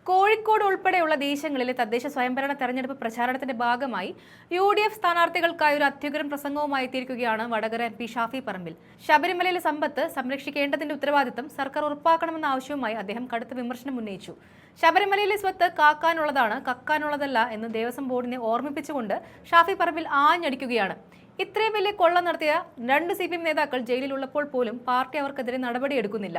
കോഴിക്കോട് ഉൾപ്പെടെയുള്ള ദേശങ്ങളിലെ തദ്ദേശ സ്വയംഭരണ തെരഞ്ഞെടുപ്പ് പ്രചാരണത്തിന്റെ ഭാഗമായി UDF സ്ഥാനാർത്ഥികൾക്കായി ഒരു അത്യുഗ്രൻ പ്രസംഗവുമായി എത്തിയിരിക്കുകയാണ് വടകര MP ഷാഫി പറമ്പിൽ. ശബരിമലയിലെ സമ്പത്ത് സംരക്ഷിക്കേണ്ടതിന്റെ ഉത്തരവാദിത്തം സർക്കാർ ഉറപ്പാക്കണമെന്ന ആവശ്യവുമായി അദ്ദേഹം കടുത്ത വിമർശനം ഉന്നയിച്ചു. ശബരിമലയിലെ സ്വത്ത് കാക്കാനുള്ളതാണ്, കക്കാനുള്ളതല്ല എന്ന് ദേവസ്വം ബോർഡിനെ ഓർമ്മിപ്പിച്ചുകൊണ്ട് ഷാഫി പറമ്പിൽ ആഞ്ഞടിക്കുകയാണ്. ഇത്രയും വലിയ കൊള്ള നടത്തിയ 2 CPM നേതാക്കൾ ജയിലിലുള്ളപ്പോൾ പോലും പാർട്ടി അവർക്കെതിരെ നടപടിയെടുക്കുന്നില്ല.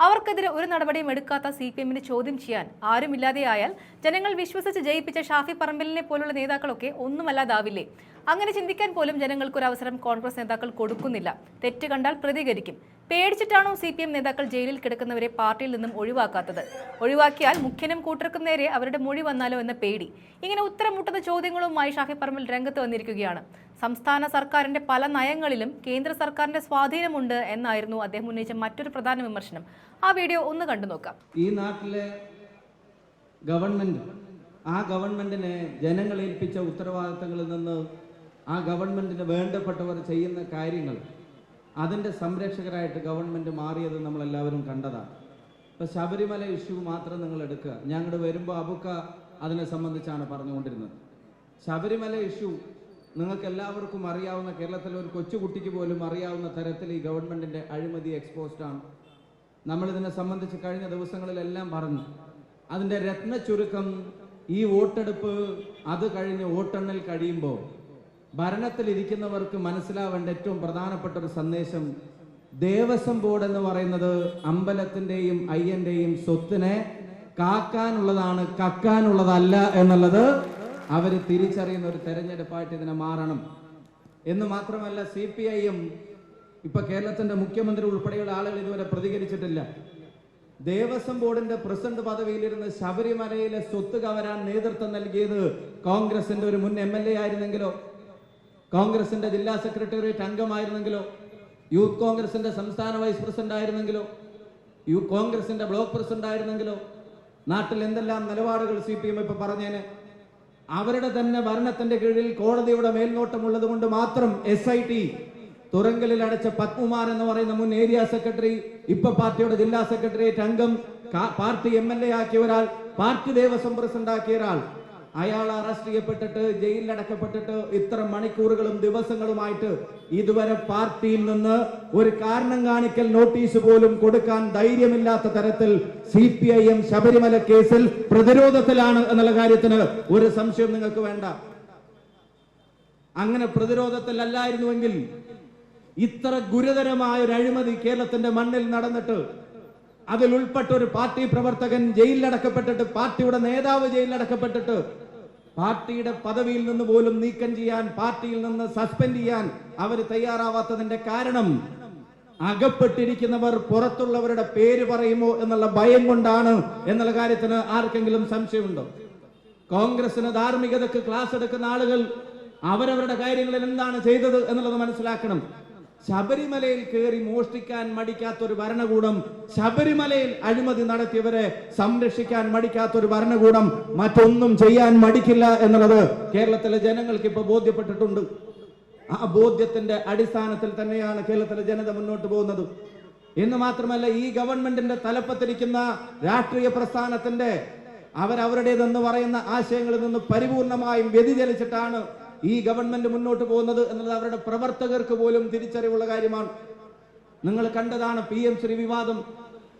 അവർക്കെതിരെ ഒരു നടപടിയും എടുക്കാത്ത CPMനെ ചോദ്യം ചെയ്യാൻ ആരുമില്ലാതെയായാൽ ജനങ്ങൾ വിശ്വസിച്ച് ജയിപ്പിച്ച ഷാഫി പറമ്പിലിനെ പോലുള്ള നേതാക്കളൊക്കെ ഒന്നുമല്ലാതാവില്ലേ? അങ്ങനെ ചിന്തിക്കാൻ പോലും ജനങ്ങൾക്കൊരു അവസരം കോൺഗ്രസ് നേതാക്കൾ കൊടുക്കുന്നില്ല. തെറ്റ് കണ്ടാൽ പ്രതികരിക്കും. പേടിച്ചിട്ടാണോ CPM നേതാക്കൾ ജയിലിൽ കിടക്കുന്നവരെ പാർട്ടിയിൽ നിന്നും ഒഴിവാക്കാത്തത്? ഒഴിവാക്കിയാൽ മുഖ്യനും കൂട്ടർക്കും നേരെ അവരുടെ മൊഴി വന്നാലോ എന്ന പേടി. ഇങ്ങനെ ഉത്തരം മുട്ടുന്ന ചോദ്യങ്ങളുമായി ഷാഫി പറമ്പിൽ രംഗത്ത് വന്നിരിക്കുകയാണ്. സംസ്ഥാന സർക്കാരിന്റെ പല നയങ്ങളിലും കേന്ദ്ര സർക്കാരിന്റെ സ്വാധീനമുണ്ട് എന്നായിരുന്നു അദ്ദേഹം ഉന്നയിച്ച മറ്റൊരു പ്രധാന വിമർശനം. ആ വീഡിയോ ഒന്ന് കണ്ടു നോക്കാം. ഈ നാട്ടിലെ ഗവൺമെന്റിനെ ജനങ്ങൾ ഏൽപ്പിച്ച ഉത്തരവാദിത്തങ്ങളിൽ നിന്ന് ആ ഗവൺമെന്റിന് വേണ്ടപ്പെട്ടവർ ചെയ്യുന്ന കാര്യങ്ങൾ അതിൻ്റെ സംരക്ഷകരായിട്ട് ഗവൺമെന്റ് മാറിയത് നമ്മളെല്ലാവരും കണ്ടതാണ്. ഇപ്പം ശബരിമല ഇഷ്യൂ മാത്രം നിങ്ങൾ എടുക്കുക. ഞങ്ങൾ വരുമ്പോൾ അബുക്ക അതിനെ സംബന്ധിച്ചാണ് പറഞ്ഞുകൊണ്ടിരുന്നത്. ശബരിമല ഇഷ്യൂ നിങ്ങൾക്ക് എല്ലാവർക്കും അറിയാവുന്ന, കേരളത്തിലെ ഒരു കൊച്ചുകുട്ടിക്ക് പോലും അറിയാവുന്ന തരത്തിൽ ഈ ഗവൺമെന്റിന്റെ അഴിമതി എക്സ്പോസ്ഡ് ആണ്. നമ്മളിതിനെ സംബന്ധിച്ച് കഴിഞ്ഞ ദിവസങ്ങളിലെല്ലാം പറഞ്ഞു. അതിൻ്റെ രത്ന ചുരുക്കം, ഈ വോട്ടെടുപ്പ് അത് കഴിഞ്ഞ് വോട്ടെണ്ണൽ കഴിയുമ്പോൾ ഭരണത്തിലിരിക്കുന്നവർക്ക് മനസ്സിലാവേണ്ട ഏറ്റവും പ്രധാനപ്പെട്ട ഒരു സന്ദേശം, ദേവസ്വം ബോർഡ് എന്ന് പറയുന്നത് അമ്പലത്തിൻ്റെയും അയ്യന്റെയും സ്വത്തിനെ കാക്കാനുള്ളതാണ്, കക്കാനുള്ളതല്ല എന്നുള്ളത് അവർ തിരിച്ചറിയുന്ന ഒരു തെരഞ്ഞെടുപ്പായിട്ട് ഇതിനെ മാറണം എന്ന് മാത്രമല്ല, CPIM ഇപ്പൊ കേരളത്തിന്റെ മുഖ്യമന്ത്രി ഉൾപ്പെടെയുള്ള ആളുകൾ ഇതുവരെ പ്രതികരിച്ചിട്ടില്ല. ദേവസ്വം ബോർഡിന്റെ പ്രസിഡന്റ് പദവിയിലിരുന്ന് ശബരിമലയിലെ സ്വത്ത് കവരാൻ നേതൃത്വം നൽകിയത് കോൺഗ്രസിന്റെ ഒരു മുൻ MLA ആയിരുന്നെങ്കിലോ, കോൺഗ്രസിന്റെ ജില്ലാ സെക്രട്ടേറിയറ്റ് അംഗമായിരുന്നെങ്കിലോ, യൂത്ത് കോൺഗ്രസിന്റെ സംസ്ഥാന വൈസ് പ്രസിഡന്റ് ആയിരുന്നെങ്കിലോ, കോൺഗ്രസിന്റെ ബ്ലോക്ക് പ്രസിഡന്റ് ആയിരുന്നെങ്കിലോ, നാട്ടിൽ എന്തെല്ലാം നിലപാടുകൾ CPM ഇപ്പൊ പറഞ്ഞേനെ. അവരുടെ തന്നെ ഭരണത്തിന്റെ കീഴിൽ കോടതിയുടെ മേൽനോട്ടമുള്ളത് കൊണ്ട് മാത്രം SIT തുറങ്കലിൽ അടച്ച പത്മകുമാർ എന്ന് പറയുന്ന മുൻ ഏരിയ സെക്രട്ടറി, ഇപ്പൊ പാർട്ടിയുടെ ജില്ലാ സെക്രട്ടേറിയറ്റ് അംഗം, പാർട്ടി MLA ആക്കിയ ഒരാൾ, പാർട്ടി ദേവസ്വം പ്രസിഡന്റ് ആക്കിയ ഒരാൾ, അയാൾ അറസ്റ്റ് ചെയ്യപ്പെട്ടിട്ട് ജയിലിലടക്കപ്പെട്ടിട്ട് ഇത്ര മണിക്കൂറുകളും ദിവസങ്ങളുമായിട്ട് ഇതുവരെ പാർട്ടിയിൽ നിന്ന് ഒരു കാരണം കാണിക്കൽ നോട്ടീസ് പോലും കൊടുക്കാൻ ധൈര്യമില്ലാത്ത തരത്തിൽ CPIM ശബരിമല കേസിൽ പ്രതിരോധത്തിലാണ് എന്നുള്ള കാര്യത്തിന് ഒരു സംശയം നിങ്ങൾക്ക് വേണ്ട. അങ്ങനെ പ്രതിരോധത്തിലല്ലായിരുന്നുവെങ്കിൽ ഇത്ര ഗുരുതരമായ ഒരു അഴിമതി കേരളത്തിന്റെ മണ്ണിൽ നടന്നിട്ട് അതിൽ ഉൾപ്പെട്ട ഒരു പാർട്ടി പ്രവർത്തകൻ ജയിലിലടക്കപ്പെട്ടിട്ട്, പാർട്ടിയുടെ നേതാവ് ജയിലിലടക്കപ്പെട്ടിട്ട് പാർട്ടിയുടെ പദവിയിൽ നിന്ന് പോലും നീക്കം ചെയ്യാൻ, പാർട്ടിയിൽ നിന്ന് സസ്പെൻഡ് ചെയ്യാൻ അവർ തയ്യാറാവാത്തതിന്റെ കാരണം അകപ്പെട്ടിരിക്കുന്നവർ പുറത്തുള്ളവരുടെ പേര് പറയുമോ എന്നുള്ള ഭയം കൊണ്ടാണ് എന്നുള്ള കാര്യത്തിന് ആർക്കെങ്കിലും സംശയമുണ്ടോ? കോൺഗ്രസിന് ധാർമ്മികതക്ക് ക്ലാസ് എടുക്കുന്ന ആളുകൾ അവരവരുടെ കാര്യങ്ങളിൽ എന്താണ് ചെയ്തത് എന്നുള്ളത് മനസ്സിലാക്കണം. ശബരിമലയിൽ കയറി മോഷ്ടിക്കാൻ മടിക്കാത്തൊരു ഭരണകൂടം, ശബരിമലയിൽ അഴിമതി നടത്തിയവരെ സംരക്ഷിക്കാൻ മടിക്കാത്തൊരു ഭരണകൂടം മറ്റൊന്നും ചെയ്യാൻ മടിക്കില്ല എന്നുള്ളത് കേരളത്തിലെ ജനങ്ങൾക്ക് ഇപ്പൊ ബോധ്യപ്പെട്ടിട്ടുണ്ട്. ആ ബോധ്യത്തിന്റെ അടിസ്ഥാനത്തിൽ തന്നെയാണ് കേരളത്തിലെ ജനത മുന്നോട്ട് പോകുന്നത് എന്ന് മാത്രമല്ല, ഈ ഗവൺമെന്റിന്റെ തലപ്പത്തിരിക്കുന്ന രാഷ്ട്രീയ പ്രസ്ഥാനത്തിന്റെ അവരവരുടേതെന്ന് പറയുന്ന ആശയങ്ങളിൽ നിന്ന് പരിപൂർണമായും വ്യതിചലിച്ചിട്ടാണ് ഈ ഗവൺമെന്റ് മുന്നോട്ട് പോകുന്നത് എന്നുള്ളത് അവരുടെ പ്രവർത്തകർക്ക് പോലും തിരിച്ചറിവുള്ള കാര്യമാണ്. നിങ്ങൾ കണ്ടതാണ് PM ശ്രീ വിവാദം,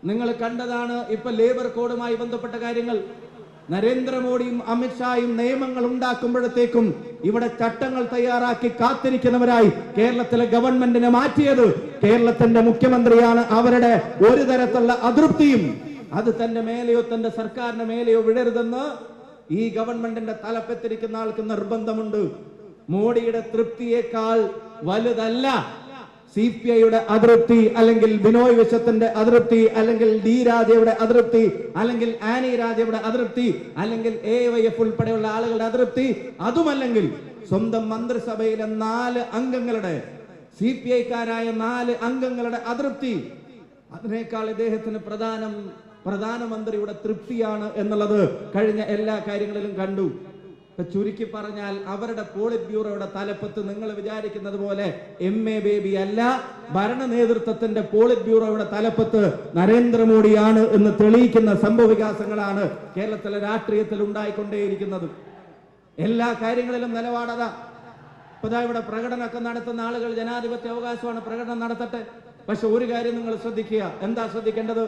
നിങ്ങൾ കണ്ടതാണ് ഇപ്പൊ ലേബർ കോഡുമായി ബന്ധപ്പെട്ട കാര്യങ്ങൾ. നരേന്ദ്രമോദിയും അമിത്ഷായും നിയമങ്ങൾ ഉണ്ടാക്കുമ്പോഴത്തേക്കും ഇവിടെ ചട്ടങ്ങൾ തയ്യാറാക്കി കാത്തിരിക്കുന്നവരായി കേരളത്തിലെ ഗവൺമെന്റിനെ മാറ്റിയത് കേരളത്തിന്റെ മുഖ്യമന്ത്രിയാണ്. അവരുടെ ഒരു തരത്തിലുള്ള അതൃപ്തിയും അത് തന്റെ മേലെയോ തന്റെ സർക്കാരിന്റെ മേലെയോ വിടരുതെന്ന് ഈ ഗവൺമെന്റിന്റെ തലപ്പത്തിരിക്കുന്ന ആൾക്ക് നിർബന്ധമുണ്ട്. മോഡിയുടെ തൃപ്തിയേക്കാൾ വലുതല്ല CPIയുടെ അതൃപ്തി, അല്ലെങ്കിൽ ബിനോയ് വിശ്വത്തിന്റെ അതൃപ്തി, അല്ലെങ്കിൽ D രാജയുടെ അതൃപ്തി, അല്ലെങ്കിൽ ആനി രാജയുടെ അതൃപ്തി, അല്ലെങ്കിൽ AYF ഉൾപ്പെടെയുള്ള ആളുകളുടെ അതൃപ്തി, അതുമല്ലെങ്കിൽ സ്വന്തം മന്ത്രിസഭയിലെ 4 അംഗങ്ങളുടെ, CPIക്കാരായ 4 അംഗങ്ങളുടെ അതൃപ്തി. അതിനേക്കാൾ ഇദ്ദേഹത്തിന് പ്രധാനമന്ത്രിയുടെ തൃപ്തിയാണ് എന്നുള്ളത് കഴിഞ്ഞ എല്ലാ കാര്യങ്ങളിലും കണ്ടു. ചുരുക്കി പറഞ്ഞാൽ അവരുടെ പോളിറ്റ് ബ്യൂറോയുടെ തലപ്പത്ത് നിങ്ങൾ വിചാരിക്കുന്നത് പോലെ MA ബേബി അല്ല, ഭരണ നേതൃത്വത്തിന്റെ പോളിറ്റ് ബ്യൂറോയുടെ തലപ്പത്ത് നരേന്ദ്രമോദിയാണ് എന്ന് തെളിയിക്കുന്ന സംഭവവികാസങ്ങളാണ് കേരളത്തിലെ രാഷ്ട്രീയത്തിൽ ഉണ്ടായിക്കൊണ്ടേയിരിക്കുന്നത്. എല്ലാ കാര്യങ്ങളിലും നിലപാടതാ. ഇപ്പൊ ഇവിടെ പ്രകടനമൊക്കെ നടത്തുന്ന ആളുകൾ ജനാധിപത്യ അവകാശമാണ്, പ്രകടനം നടത്തട്ടെ. പക്ഷെ ഒരു കാര്യം നിങ്ങൾ ശ്രദ്ധിക്കുക. എന്താ ശ്രദ്ധിക്കേണ്ടത്?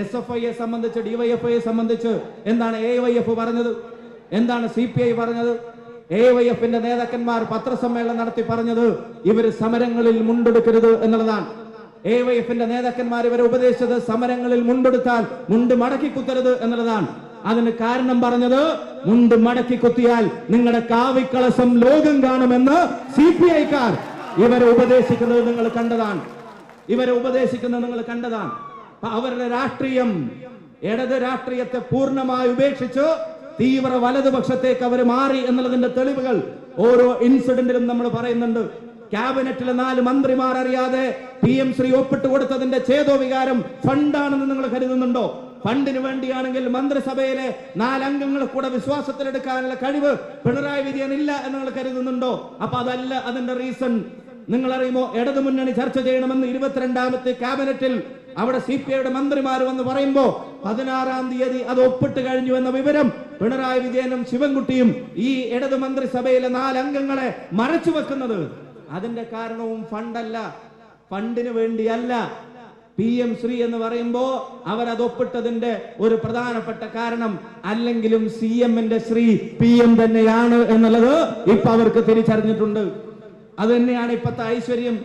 SFIയെ സംബന്ധിച്ച്, DYFIയെ സംബന്ധിച്ച് എന്താണ് AYF പറഞ്ഞത്? എന്താണ് CPI പറഞ്ഞത്? AYFന്റെ നേതാക്കന്മാർ പത്രസമ്മേളനം നടത്തി പറഞ്ഞത് ഇവര് സമരങ്ങളിൽ മുണ്ടെടുക്കരുത് എന്നുള്ളതാണ്. AYFന്റെ നേതാക്കന്മാർ ഇവരെ ഉപദേശിച്ചത് സമരങ്ങളിൽ മുണ്ടെടുത്താൽ മുണ്ട് മടക്കി കുത്തരുത് എന്നുള്ളതാണ്. അതിന് കാരണം പറഞ്ഞത് മുണ്ട് മടക്കി കുത്തിയാൽ നിങ്ങളുടെ കാവിക്കളസം ലോകം കാണുമെന്ന് CPIക്കാർ ഇവരെ ഉപദേശിക്കുന്നത് നിങ്ങൾ കണ്ടതാണ്. അവരുടെ രാഷ്ട്രീയം, ഇടത് രാഷ്ട്രീയത്തെ പൂർണ്ണമായി ഉപേക്ഷിച്ച് തീവ്ര വലതുപക്ഷത്തേക്ക് അവർ മാറി എന്നുള്ളതിന്റെ തെളിവുകൾ ഓരോ ഇൻസിഡന്റിലും നമ്മൾ പറയുന്നുണ്ട്. ക്യാബിനറ്റിലെ 4 മന്ത്രിമാർ അറിയാതെ PM ശ്രീ ഒപ്പിട്ട് കൊടുത്തതിന്റെ ചേതോവികാരം ഫണ്ടാണെന്ന് നിങ്ങൾ കരുതുന്നുണ്ടോ? ഫണ്ടിന് വേണ്ടിയാണെങ്കിൽ മന്ത്രിസഭയിലെ 4 അംഗങ്ങളെ കൂടെ വിശ്വാസത്തിലെടുക്കാനുള്ള കഴിവ് പിണറായി വിജയൻ ഇല്ല എന്ന് നിങ്ങൾ കരുതുന്നുണ്ടോ? അപ്പൊ അതല്ല അതിന്റെ റീസൺ. നിങ്ങൾ അറിയുമോ, ഇടതുമുന്നണി ചർച്ച ചെയ്യണമെന്ന് 22ാമത്തെ ക്യാബിനറ്റിൽ അവിടെ CPIയുടെ മന്ത്രിമാർ വന്ന് പറയുമ്പോ 16-ാം തീയതി അത് ഒപ്പിട്ട് കഴിഞ്ഞു എന്ന വിവരം പിണറായി വിജയനും ശിവൻകുട്ടിയും ഈ ഇടതു മന്ത്രിസഭയിലെ 4 അംഗങ്ങളെ മറച്ചു വെക്കുന്നത്. അതിന്റെ കാരണവും ഫണ്ടല്ല, ഫണ്ടിന് വേണ്ടിയല്ല. PM ശ്രീ എന്ന് പറയുമ്പോ അവരത് ഒപ്പിട്ടതിന്റെ ഒരു പ്രധാനപ്പെട്ട കാരണം അല്ലെങ്കിലും CMന്റെ ശ്രീ PM തന്നെയാണ് എന്നുള്ളത് ഇപ്പൊ അവർക്ക് തിരിച്ചറിഞ്ഞിട്ടുണ്ട്. അത് തന്നെയാണ് ഇപ്പത്തെ ഐശ്വര്യം.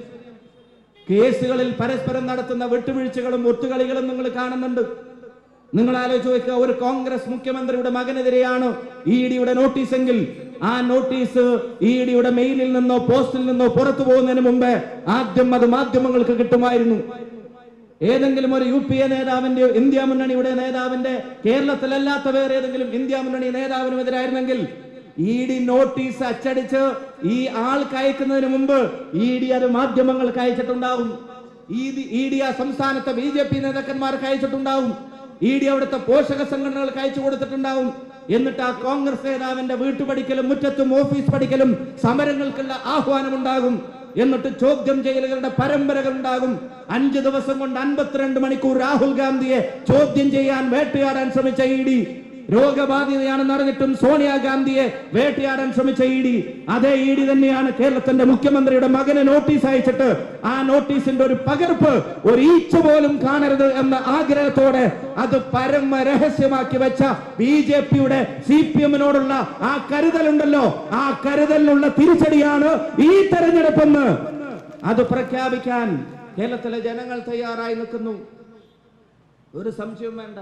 കേസുകളിൽ പരസ്പരം നടത്തുന്ന വിട്ടുവീഴ്ചകളും ഒത്തുകളികളും നിങ്ങൾ കാണുന്നുണ്ട്. നിങ്ങൾ ആലോചിച്ച് നോക്കുക, ഒരു കോൺഗ്രസ് മുഖ്യമന്ത്രിയുടെ മകനെതിരെയാണ് EDയുടെ നോട്ടീസെങ്കിൽ ആ നോട്ടീസ് EDയുടെ മെയിലിൽ നിന്നോ പോസ്റ്റിൽ നിന്നോ പുറത്തു പോകുന്നതിന് മുമ്പേ ആദ്യം അത് മാധ്യമങ്ങൾക്ക് കിട്ടുമായിരുന്നു. ഏതെങ്കിലും ഒരു UPA നേതാവിന്റെ, ഇന്ത്യ മുന്നണിയുടെ നേതാവിന്റെ, കേരളത്തിലല്ലാത്ത വേറെ ഏതെങ്കിലും ഇന്ത്യ മുന്നണി നേതാവിനുമെതിരായിരുന്നെങ്കിൽ ED നോട്ടീസ് അച്ചടിച്ച് ഈ ആൾക്ക് അയക്കുന്നതിന് മുമ്പ് ED അത് മാധ്യമങ്ങൾക്ക് അയച്ചിട്ടുണ്ടാവും. ED ആ സംസ്ഥാനത്തെ BJP നേതാക്കന്മാർക്ക് അയച്ചിട്ടുണ്ടാവും. ED അവിടുത്തെ പോഷക സംഘടനകൾക്ക് അയച്ചു കൊടുത്തിട്ടുണ്ടാവും. എന്നിട്ട് ആ കോൺഗ്രസ് നേതാവിന്റെ വീട്ടുപടിക്കലും മുറ്റത്തും ഓഫീസ് പഠിക്കലും സമരങ്ങൾക്കുള്ള ആഹ്വാനം ഉണ്ടാകും. എന്നിട്ട് ചോദ്യം ചെയ്യലുകളുടെ പരമ്പരകൾ ഉണ്ടാകും. 5 ദിവസം കൊണ്ട് 52 മണിക്കൂർ രാഹുൽ ഗാന്ധിയെ ചോദ്യം ചെയ്യാൻ വേട്ടയാടാൻ ശ്രമിച്ച ED, രോഗബാധിതയാണെന്ന് അറിഞ്ഞിട്ടും സോണിയാഗാന്ധിയെ വേട്ടയാടാൻ ശ്രമിച്ച ED, അതേ ED തന്നെയാണ് കേരളത്തിന്റെ മുഖ്യമന്ത്രിയുടെ മകന് നോട്ടീസ് അയച്ചിട്ട് ആ നോട്ടീസിന്റെ ഒരു പകർപ്പ് ഒരു ഈച്ച പോലും കാണരുത് എന്ന ആഗ്രഹത്തോടെ അത് പരമ രഹസ്യമാക്കി വെച്ച BJPയുടെ CPMനോടുള്ള ആ കരുതലുണ്ടല്ലോ, ആ കരുതലിനുള്ള തിരിച്ചടിയാണ് ഈ തെരഞ്ഞെടുപ്പെന്ന് അത് പ്രഖ്യാപിക്കാൻ കേരളത്തിലെ ജനങ്ങൾ തയ്യാറായി നിൽക്കുന്നു. ഒരു സംശയവും വേണ്ട.